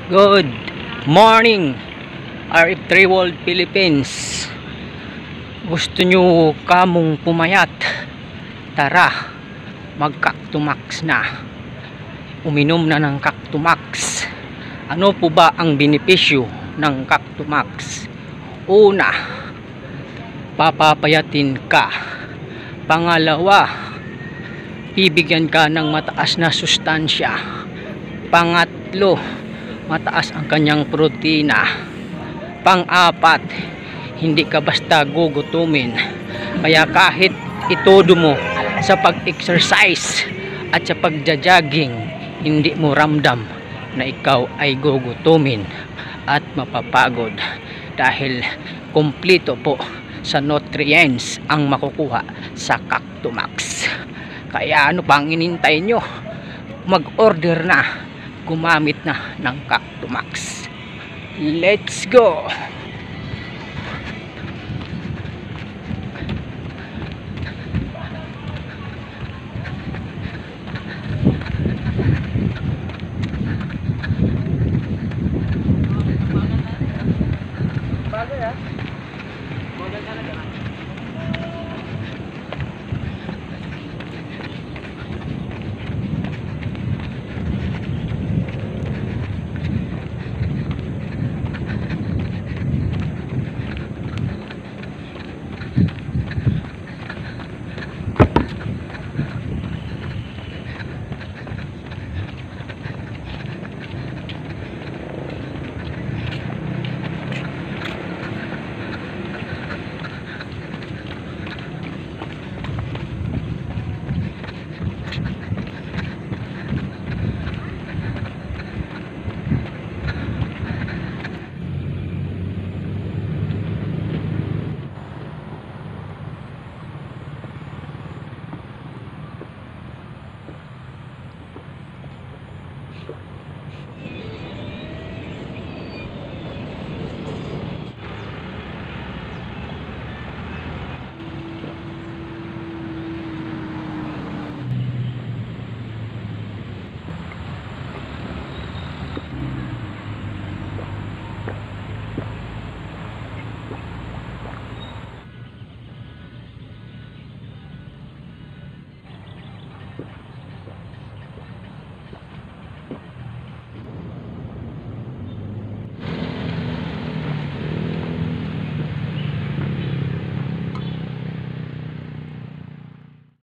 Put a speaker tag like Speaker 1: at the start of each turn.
Speaker 1: Good morning, RF3 World Philippines. Gusto nyo kamong pumayat? Tara, mag-Cactumax na. Uminom na ng Cactumax. Ano po ba ang benepisyo ng Cactumax? Una, papapayatin ka. Pangalawa, bibigyan ka ng mataas na sustansya. Pangatlo, mataas ang kanyang protina. Pang-apat, hindi ka basta gugutumin. Kaya kahit itodo mo sa pag-exercise at sa pagja-jogging, hindi mo ramdam na ikaw ay gugutumin at mapapagod dahil kumpleto po sa nutrients ang makukuha sa Cactumax. Kaya ano pang inintay nyo? Mag-order na, gumamit na ng Cactumax. Let's go! Bagay ha? Bagay talaga.